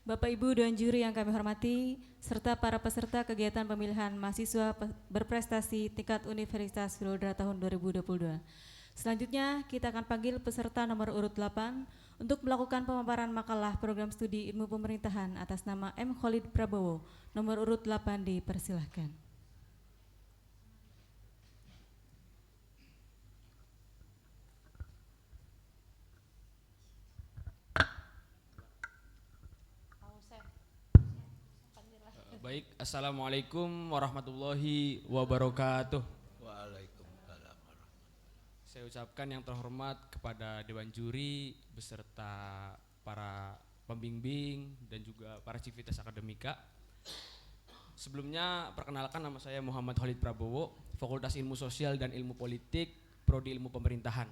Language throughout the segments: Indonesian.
Bapak, Ibu, dan juri yang kami hormati, serta para peserta kegiatan pemilihan mahasiswa berprestasi tingkat Universitas Filodra tahun 2022. Selanjutnya, kita akan panggil peserta nomor urut 8 untuk melakukan pemaparan makalah program studi ilmu pemerintahan atas nama M. Khalid Prabowo. Nomor urut 8 dipersilahkan. Baik, Assalamualaikum warahmatullahi wabarakatuh. Waalaikumsalam. Saya ucapkan yang terhormat kepada Dewan Juri beserta para pembimbing dan juga para civitas akademika. Sebelumnya perkenalkan, nama saya Muhammad Khalid Prabowo, Fakultas Ilmu Sosial dan Ilmu Politik, Prodi Ilmu Pemerintahan.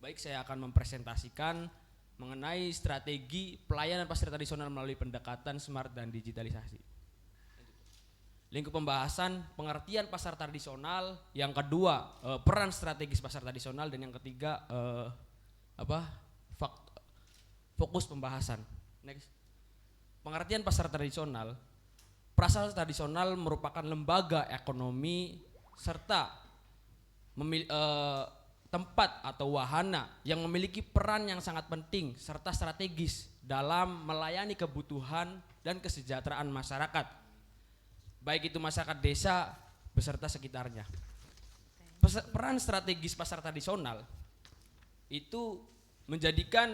Baik, saya akan mempresentasikan mengenai strategi pelayanan pasar tradisional melalui pendekatan smart dan digitalisasi. Lingkup pembahasan pengertian pasar tradisional, yang kedua peran strategis pasar tradisional, dan yang ketiga fokus pembahasan. Next. Pengertian pasar tradisional. Pasar tradisional merupakan lembaga ekonomi serta tempat atau wahana yang memiliki peran yang sangat penting serta strategis dalam melayani kebutuhan dan kesejahteraan masyarakat, baik itu masyarakat desa beserta sekitarnya. Peran strategis pasar tradisional itu menjadikan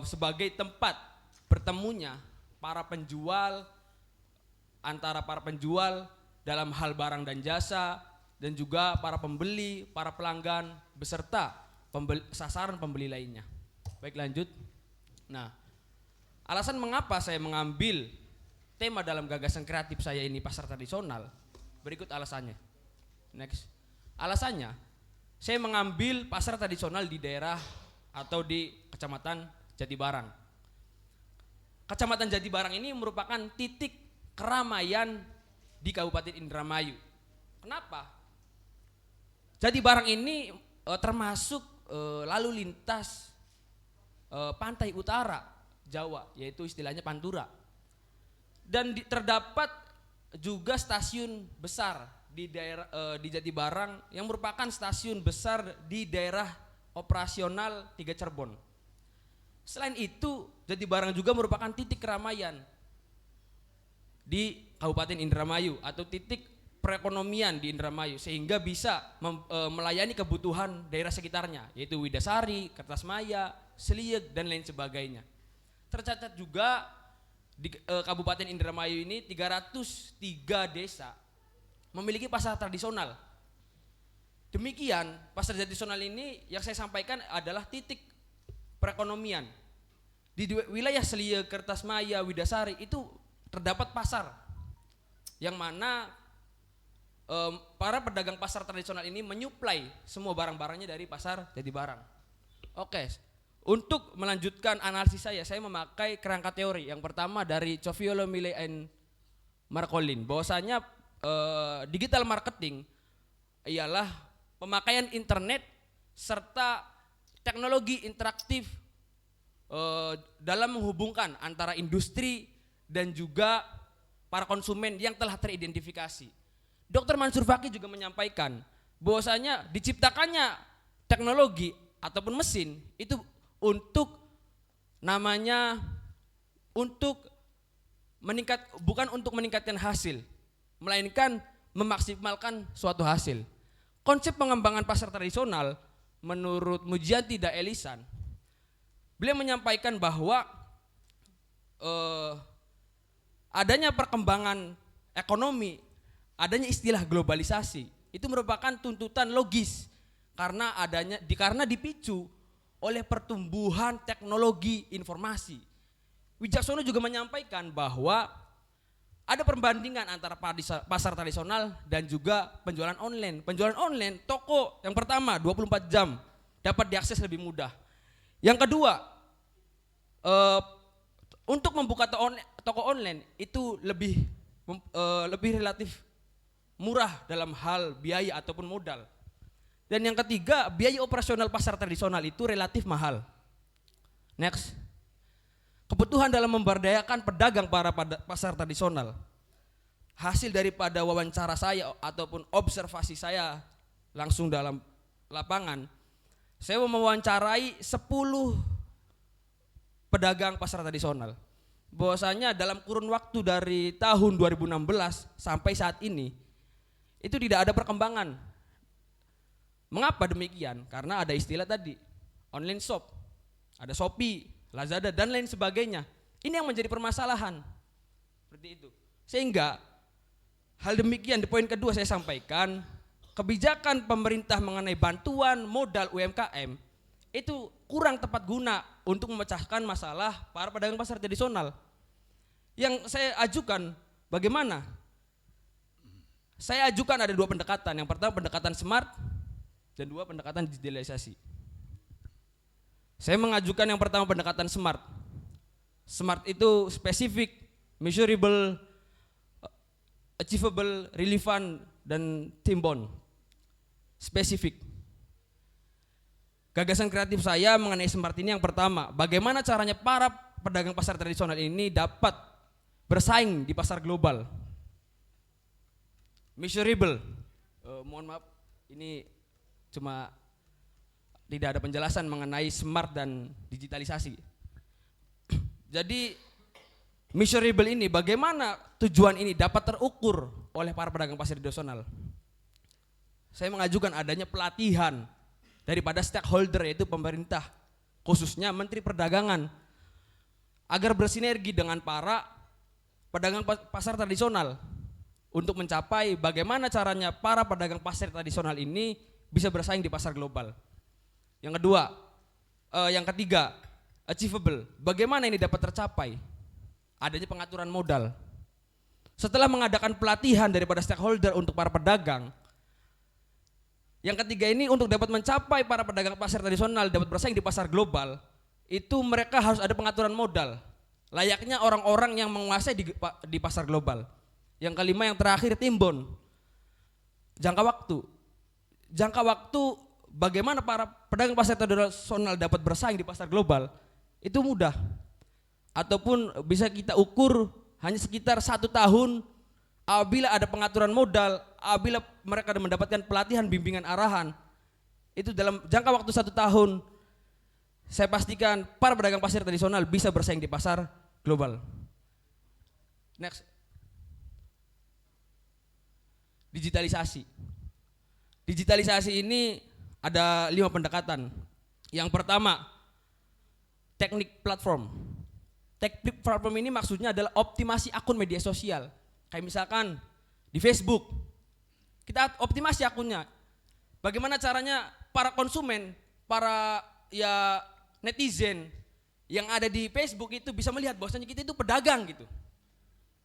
sebagai tempat bertemunya antara para penjual dalam hal barang dan jasa, dan juga para pembeli, para pelanggan beserta sasaran pembeli lainnya. Baik, lanjut. Nah, alasan mengapa saya mengambil tema dalam gagasan kreatif saya ini pasar tradisional, berikut alasannya. Next. Alasannya, saya mengambil pasar tradisional di daerah atau di Kecamatan Jatibarang. Kecamatan Jatibarang ini merupakan titik keramaian di Kabupaten Indramayu. Kenapa? Jatibarang ini termasuk lalu lintas pantai utara Jawa, yaitu istilahnya Pantura. Dan terdapat juga stasiun besar di daerah di Jatibarang yang merupakan stasiun besar di daerah operasional 3 Cirebon. Selain itu, Jatibarang juga merupakan titik keramaian di Kabupaten Indramayu atau titik perekonomian di Indramayu, sehingga bisa melayani kebutuhan daerah sekitarnya, yaitu Widasari, Kertasmaya, Seliek, dan lain sebagainya. Tercatat juga di Kabupaten Indramayu ini 303 desa memiliki pasar tradisional. Demikian, pasar tradisional ini yang saya sampaikan adalah titik perekonomian. Di wilayah Seliek, Kertasmaya, Widasari itu terdapat pasar yang mana para pedagang pasar tradisional ini menyuplai semua barang-barangnya dari pasar Jatibarang. Oke. Untuk melanjutkan analisis saya memakai kerangka teori. Yang pertama dari Coviolo, Milley and Marcolin, bahwasanya digital marketing ialah pemakaian internet serta teknologi interaktif dalam menghubungkan antara industri dan juga para konsumen yang telah teridentifikasi. Dr. Mansur Fakih juga menyampaikan bahwasanya diciptakannya teknologi ataupun mesin itu bukan untuk meningkatkan hasil, melainkan memaksimalkan suatu hasil. Konsep pengembangan pasar tradisional menurut Mujianti Daelisan, beliau menyampaikan bahwa adanya perkembangan ekonomi, adanya istilah globalisasi itu merupakan tuntutan logis karena dipicu oleh pertumbuhan teknologi informasi. Wijaksono juga menyampaikan bahwa ada perbandingan antara pasar tradisional dan juga penjualan online. Penjualan online, toko yang pertama 24 jam dapat diakses lebih mudah. Yang kedua, untuk membuka toko online itu lebih relatif murah dalam hal biaya ataupun modal. Dan yang ketiga, biaya operasional pasar tradisional itu relatif mahal. Next. kebutuhan dalam memberdayakan pedagang pada pasar tradisional. Hasil daripada wawancara saya ataupun observasi saya langsung dalam lapangan, saya mewawancarai 10 pedagang pasar tradisional. Bahwasanya dalam kurun waktu dari tahun 2016 sampai saat ini itu tidak ada perkembangan. Mengapa demikian? Karena ada istilah tadi, online shop, ada Shopee, Lazada dan lain sebagainya. Ini yang menjadi permasalahan. Seperti itu. Sehingga hal demikian di poin kedua saya sampaikan, kebijakan pemerintah mengenai bantuan modal UMKM itu kurang tepat guna untuk memecahkan masalah para pedagang pasar tradisional. Yang saya ajukan bagaimana? Saya ajukan ada 2 pendekatan. Yang pertama pendekatan smart dan 2 pendekatan digitalisasi. Saya mengajukan yang pertama pendekatan smart. Smart itu spesifik, measurable, achievable, relevant, dan timbon. Spesifik. Gagasan kreatif saya mengenai smart ini yang pertama, bagaimana caranya para pedagang pasar tradisional ini dapat bersaing di pasar global. Measurable, mohon maaf, ini cuma tidak ada penjelasan mengenai smart dan digitalisasi. Jadi measurable ini bagaimana tujuan ini dapat terukur oleh para pedagang pasar tradisional. Saya mengajukan adanya pelatihan daripada stakeholder yaitu pemerintah, khususnya Menteri Perdagangan, agar bersinergi dengan para pedagang pasar tradisional untuk mencapai bagaimana caranya para pedagang pasar tradisional ini bisa bersaing di pasar global. Yang ketiga, achievable. Bagaimana ini dapat tercapai? Adanya pengaturan modal. Setelah mengadakan pelatihan daripada stakeholder untuk para pedagang, yang ketiga ini untuk dapat mencapai para pedagang pasar tradisional dapat bersaing di pasar global, itu mereka harus ada pengaturan modal. Layaknya orang-orang yang menguasai di pasar global. Yang kelima, yang terakhir, timbon. Jangka waktu bagaimana para pedagang pasar tradisional dapat bersaing di pasar global itu mudah, ataupun bisa kita ukur hanya sekitar 1 tahun apabila ada pengaturan modal, apabila mereka mendapatkan pelatihan bimbingan arahan. Itu dalam jangka waktu 1 tahun saya pastikan para pedagang pasar tradisional bisa bersaing di pasar global. Next, digitalisasi. Digitalisasi ini ada 5 pendekatan. Yang pertama, teknik platform. Teknik platform ini maksudnya adalah optimasi akun media sosial. Kayak misalkan di Facebook, kita optimasi akunnya. Bagaimana caranya para konsumen, para netizen yang ada di Facebook itu bisa melihat bahwasanya kita itu pedagang gitu.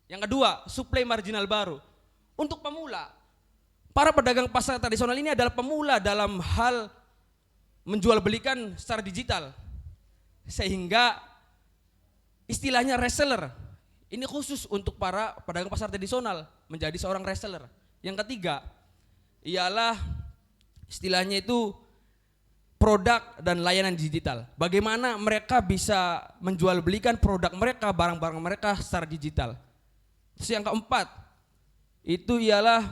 Yang kedua, suplai marginal baru. Untuk pemula, para pedagang pasar tradisional ini adalah pemula dalam hal menjual belikan secara digital. Sehingga istilahnya reseller. Ini khusus untuk para pedagang pasar tradisional menjadi seorang reseller. Yang ketiga ialah istilahnya itu produk dan layanan digital. Bagaimana mereka bisa menjual belikan produk mereka, barang-barang mereka secara digital. Terus yang keempat itu ialah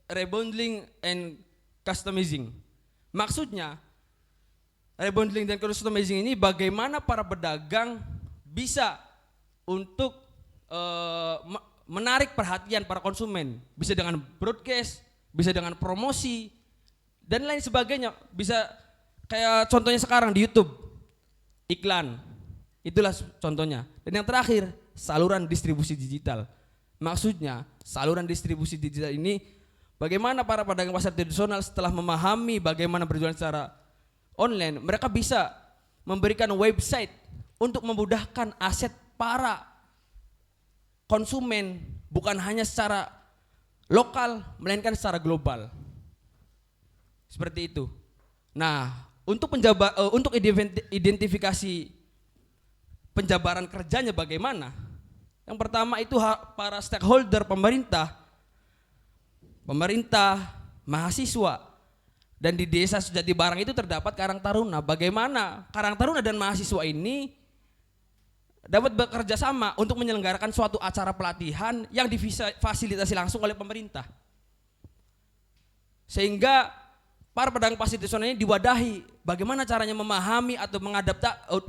rebundling and customizing. Maksudnya rebundling dan customizing ini bagaimana para pedagang bisa untuk menarik perhatian para konsumen, bisa dengan broadcast, bisa dengan promosi dan lain sebagainya. Bisa kayak contohnya sekarang di YouTube, iklan, itulah contohnya. Dan yang terakhir, saluran distribusi digital. Maksudnya saluran distribusi digital ini bagaimana para pedagang pasar tradisional setelah memahami bagaimana berjualan secara online, mereka bisa memberikan website untuk memudahkan aset para konsumen bukan hanya secara lokal melainkan secara global. Seperti itu. Nah, untuk identifikasi penjabaran kerjanya bagaimana? Yang pertama itu para stakeholder pemerintah, mahasiswa, Dan di desa Sejati Barang itu terdapat Karang Taruna. Bagaimana Karang Taruna dan mahasiswa ini dapat bekerja sama untuk menyelenggarakan suatu acara pelatihan yang difasilitasi langsung oleh pemerintah. Sehingga para pedagang pasar tradisional ini diwadahi bagaimana caranya memahami atau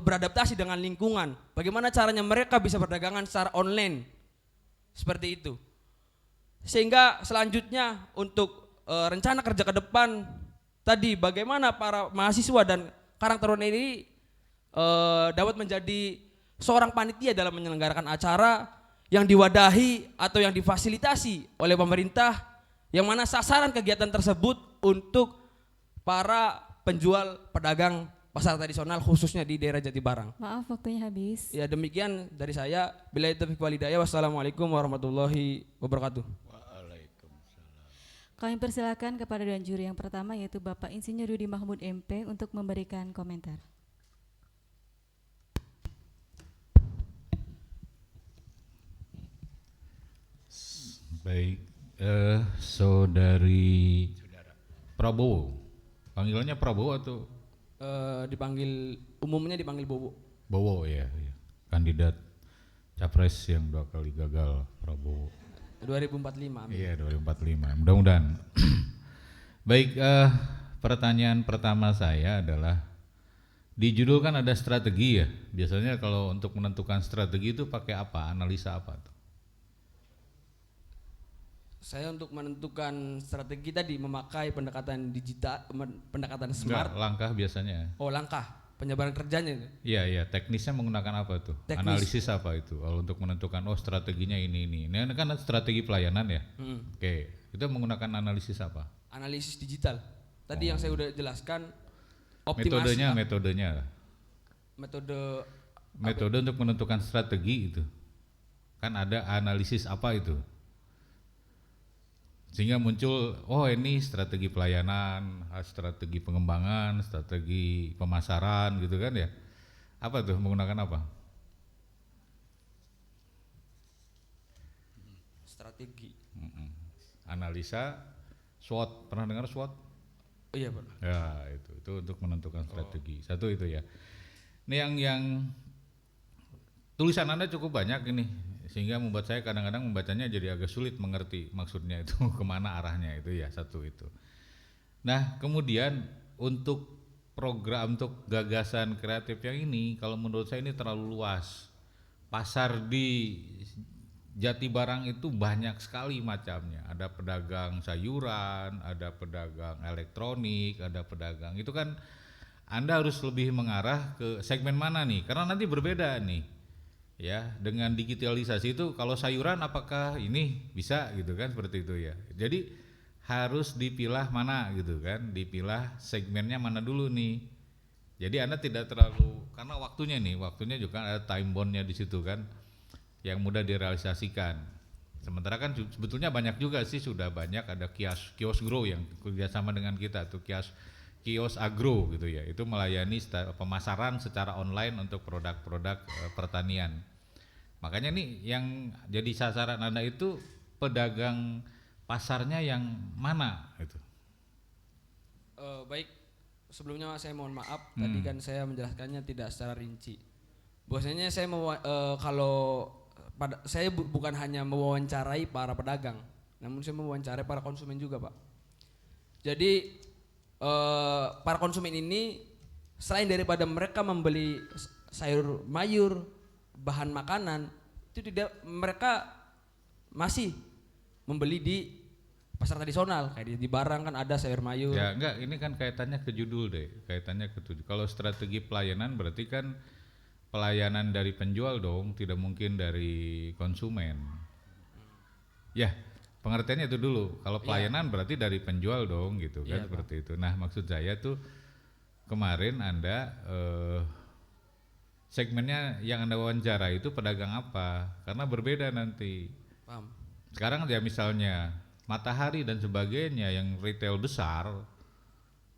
beradaptasi dengan lingkungan. Bagaimana caranya mereka bisa berdagangan secara online. Seperti itu. Sehingga selanjutnya untuk rencana kerja ke depan tadi bagaimana para mahasiswa dan Karang Taruna ini dapat menjadi seorang panitia dalam menyelenggarakan acara yang diwadahi atau yang difasilitasi oleh pemerintah, yang mana sasaran kegiatan tersebut untuk para penjual pedagang pasar tradisional khususnya di daerah Jati Barang. Maaf waktunya habis. Ya demikian dari saya. Billahi taufiq wal hidayah. Wassalamualaikum warahmatullahi wabarakatuh. Kami persilakan kepada dan juri yang pertama yaitu Bapak Insinyur Yudi Mahmud MP untuk memberikan komentar. Baik, Saudari Prabowo, panggilannya Prabowo atau Umumnya dipanggil Bobo. Bowo ya, kandidat capres yang 2 kali gagal Prabowo. 2045. Amin. Iya 2045, mudah-mudahan. Baik, pertanyaan pertama saya adalah di judul kan ada strategi ya. Biasanya kalau untuk menentukan strategi itu pakai apa? Analisa apa tuh? Saya untuk menentukan strategi tadi memakai pendekatan digital, pendekatan Enggak, smart. langkah biasanya. Oh langkah penyebaran kerjanya itu. Iya, teknisnya menggunakan apa tuh? Teknis. Analisis apa itu? Kalau untuk menentukan strateginya ini. Ini kan strategi pelayanan ya. Oke, itu menggunakan analisis apa? Analisis digital. Tadi yang saya udah jelaskan optimasi. Metodenya. Metode untuk menentukan strategi itu. Kan ada analisis apa itu? Sehingga muncul, oh ini strategi pelayanan, strategi pengembangan, strategi pemasaran gitu kan ya. Apa tuh, menggunakan apa? Strategi. Analisa, SWOT, pernah dengar SWOT? Oh iya Pak. Ya itu untuk menentukan strategi. Satu itu ya. Ini yang tulisan Anda cukup banyak ini, sehingga membuat saya kadang-kadang membacanya jadi agak sulit mengerti maksudnya itu kemana arahnya itu ya, satu itu. Nah kemudian untuk program, untuk gagasan kreatif yang ini, kalau menurut saya ini terlalu luas. Pasar di Jati Barang itu banyak sekali macamnya. Ada pedagang sayuran, ada pedagang elektronik, ada pedagang, itu kan Anda harus lebih mengarah ke segmen mana nih, karena nanti berbeda nih. Ya, dengan digitalisasi itu kalau sayuran apakah ini bisa gitu kan, seperti itu ya. Jadi harus dipilah mana gitu kan, dipilah segmennya mana dulu nih. Jadi Anda tidak terlalu, karena waktunya juga ada time bondnya di situ kan, yang mudah direalisasikan. Sementara kan sebetulnya banyak juga sih, sudah banyak ada kios grow yang kerjasama dengan kita tuh, kios agro gitu ya, itu melayani pemasaran secara online untuk produk-produk pertanian. Makanya nih yang jadi sasaran Anda itu pedagang pasarnya yang mana itu? Baik, sebelumnya saya mohon maaf, tadi kan saya menjelaskannya tidak secara rinci. Bahwasanya saya saya bukan hanya mewawancarai para pedagang, namun saya mewawancarai para konsumen juga, Pak. Jadi para konsumen ini selain daripada mereka membeli sayur mayur, bahan makanan, itu mereka masih membeli di pasar tradisional, kayak di Barang kan ada sayur mayur. Ya enggak, ini kan kaitannya ke judul deh, Kalau strategi pelayanan berarti kan pelayanan dari penjual dong, tidak mungkin dari konsumen. Ya, pengertiannya itu dulu. Kalau pelayanan berarti dari penjual dong gitu kan, seperti itu. Nah, maksud saya tuh kemarin Anda segmennya yang Anda wawancara itu pedagang apa? Karena berbeda nanti. Paham. Sekarang ya misalnya Matahari dan sebagainya yang retail besar,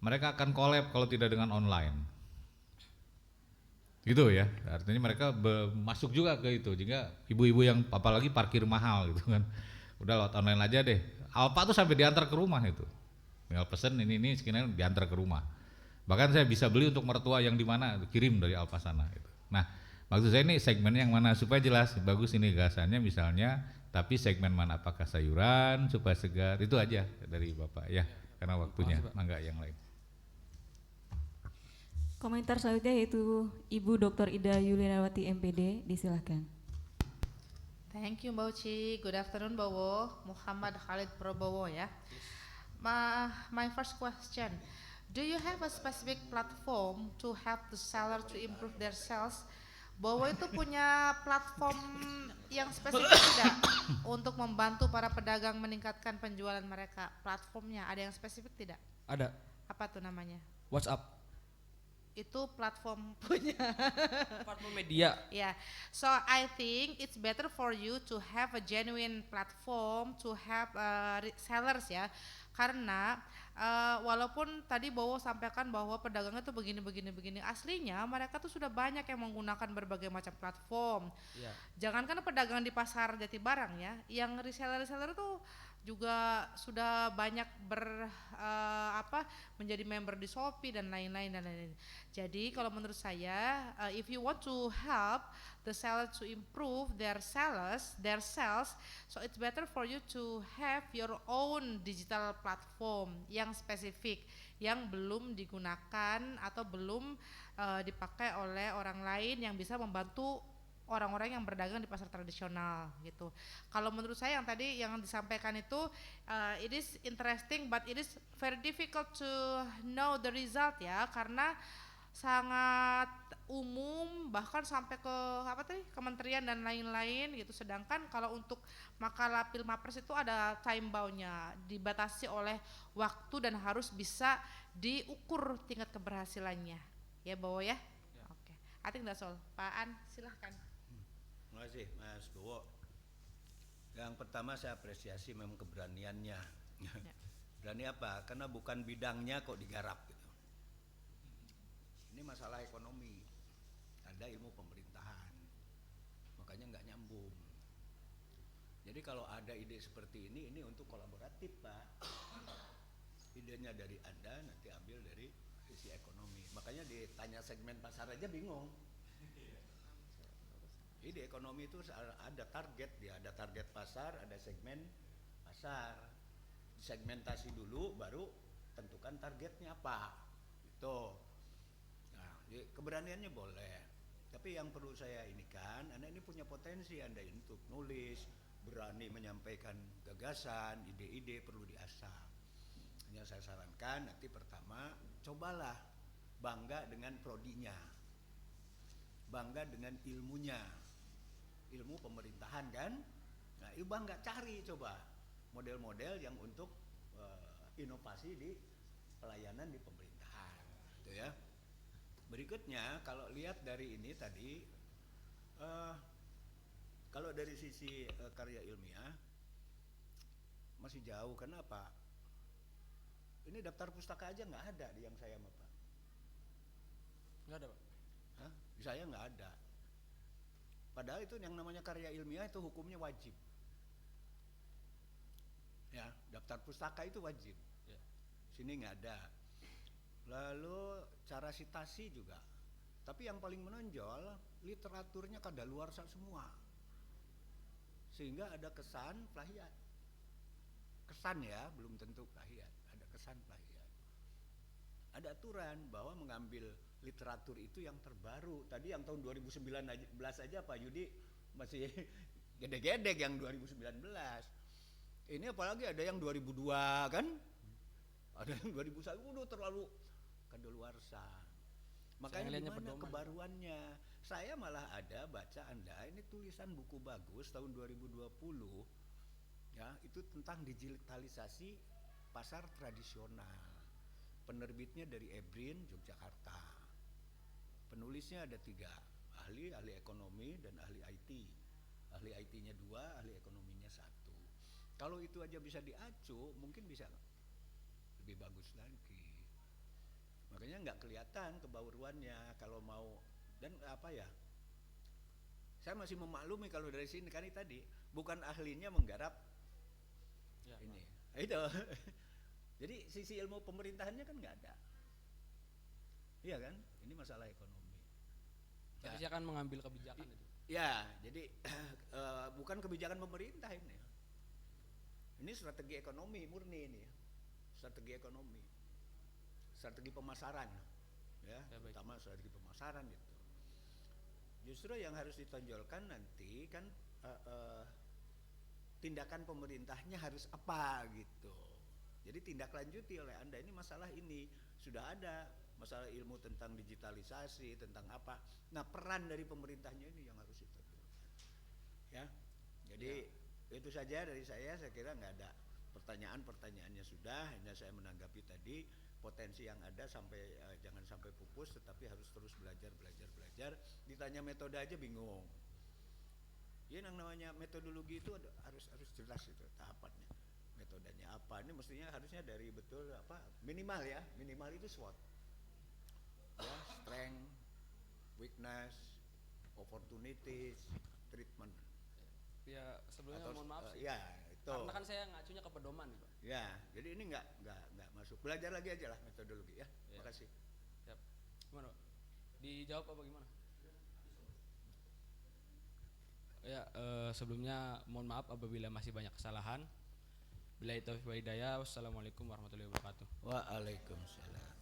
mereka akan collab kalau tidak dengan online. Gitu ya, artinya mereka masuk juga ke itu. Jika ibu-ibu yang apalagi parkir mahal gitu kan, udah lewat online aja deh. Alfa tuh sampai diantar ke rumah itu. tinggal pesen ini sekian diantar ke rumah. Bahkan saya bisa beli untuk mertua yang di mana, kirim dari Alfa sana gitu. Nah, maksud saya ini segmen yang mana supaya jelas, bagus ini gasannya misalnya, tapi segmen mana, apakah sayuran supaya segar, itu aja dari Bapak ya, karena waktunya, mangga yang lain. Komentar selanjutnya yaitu Ibu Dr. Ida Yulianawati MPD, disilahkan. Thank you Mbak Uci. Good afternoon Bawo. Muhammad Khalid Prabowo ya. My first question. Do you have a specific platform to help the seller to improve their sales? Bawo itu punya platform yang spesifik tidak untuk membantu para pedagang meningkatkan penjualan mereka? Platformnya ada yang spesifik tidak? Ada. Apa tuh namanya? WhatsApp. Itu platform punya. Platform media. Yeah, so I think it's better for you to have a genuine platform to have sellers ya, karena walaupun tadi Bowo sampaikan bahwa pedagangnya tuh begini, aslinya mereka tuh sudah banyak yang menggunakan berbagai macam platform. Ya. Jangankan pedagang di pasar Jatibarang ya, yang reseller tuh juga sudah banyak menjadi member di Shopee dan lain-lain. Jadi kalau menurut saya, if you want to help the seller to improve their sales, so it's better for you to have your own digital platform yang spesifik, yang belum digunakan atau belum dipakai oleh orang lain yang bisa membantu orang-orang yang berdagang di pasar tradisional gitu. Kalau menurut saya yang tadi yang disampaikan itu it is interesting but it is very difficult to know the result ya, karena sangat umum bahkan sampai ke kementerian dan lain-lain gitu. Sedangkan kalau untuk makalah Pilmapres itu ada time bound-nya, dibatasi oleh waktu dan harus bisa diukur tingkat keberhasilannya. Ya Bowo ya? Oke. I think that's all. Pak An, silahkan. Terima kasih Mas Bowo. Yang pertama saya apresiasi memang keberaniannya. Ya. Berani apa? Karena bukan bidangnya kok digarap gitu. Ini masalah ekonomi, ada ilmu pemerintahan, makanya nggak nyambung. Jadi kalau ada ide seperti ini untuk kolaboratif Pak. Idenya dari Anda, nanti ambil dari sisi ekonomi. Makanya ditanya segmen pasar aja bingung. Jadi di ekonomi itu ada target, dia ada target pasar, ada segmen pasar. Segmentasi dulu, baru tentukan targetnya apa. Gitu. Nah, keberaniannya boleh. Tapi yang perlu saya inikan, Anda ini punya potensi, Anda untuk nulis, berani menyampaikan gagasan, ide-ide perlu diasah. Hanya saya sarankan nanti pertama, cobalah bangga dengan prodinya, bangga dengan ilmunya. Ilmu pemerintahan kan, nah itu bangga, cari coba model-model yang untuk inovasi di pelayanan di pemerintahan, gitu ya. Berikutnya kalau lihat dari ini tadi, kalau dari sisi karya ilmiah masih jauh. Kenapa? Ini daftar pustaka aja nggak ada di yang saya Pak. Nggak ada Pak. Hah? Di saya nggak ada. Padahal itu yang namanya karya ilmiah itu hukumnya wajib. Ya, daftar pustaka itu wajib. Ya. Sini nggak ada. Lalu cara sitasi juga. Tapi yang paling menonjol literaturnya kadaluarsa semua. Sehingga ada kesan plagiat. Kesan ya, belum tentu plagiat. Ada kesan plagiat. Ada aturan bahwa mengambil literatur itu yang terbaru. Tadi yang tahun 2019 aja Pak Yudi masih gede-gede yang 2019. Ini apalagi ada yang 2002 kan? Ada yang 2001 udah terlalu kadaluarsa. Makanya gimana kebaruannya? Saya malah ada baca Anda ini tulisan buku bagus tahun 2020 ya, itu tentang digitalisasi pasar tradisional. Penerbitnya dari Ebrin, Yogyakarta. Penulisnya ada 3, ahli ekonomi dan ahli IT. Ahli IT-nya 2, ahli ekonominya 1. Kalau itu aja bisa diacu, mungkin bisa lebih bagus lagi. Makanya nggak kelihatan kebaruannya kalau mau. Dan apa ya, saya masih memaklumi kalau dari sini kan tadi bukan ahlinya menggarap ya, ini itu Jadi sisi ilmu pemerintahannya kan nggak ada. Iya kan? Ini masalah ekonomi. Tapi saya akan mengambil kebijakan itu. Ya, jadi bukan kebijakan pemerintah ini. Ini strategi ekonomi murni ini. Strategi ekonomi. Strategi pemasaran. Ya, Ya, baik. terutama strategi pemasaran itu. Justru yang harus ditonjolkan nanti kan tindakan pemerintahnya harus apa gitu. Jadi tindak lanjuti oleh Anda ini masalah ini sudah ada masalah ilmu tentang digitalisasi, tentang apa. Nah, peran dari pemerintahnya ini yang harus ditonjolkan. Ya. Jadi itu saja dari saya kira nggak ada pertanyaannya sudah, hanya saya menanggapi tadi potensi yang ada sampai jangan sampai pupus, tetapi harus terus belajar. Ditanya metode aja bingung. Ya, yang namanya metodologi itu harus jelas itu tahapannya. Metodenya apa? Ini mestinya harusnya dari betul apa? Minimal itu SWOT. Ya, strength, weakness, opportunities, treatment. Ya sebelumnya Atau, mohon maaf sih. ya, itu. Karena kan saya ngacunya ke pedoman nih, Pak. Ya, jadi ini nggak masuk. Belajar lagi aja lah metodologi ya. Ya. Makasih. Siap. Gimana, Pak? Dijawab apa gimana? Ya, sebelumnya mohon maaf apabila masih banyak kesalahan. Billahi taufiq wal hidayah. Wassalamualaikum warahmatullahi wabarakatuh. Waalaikumsalam.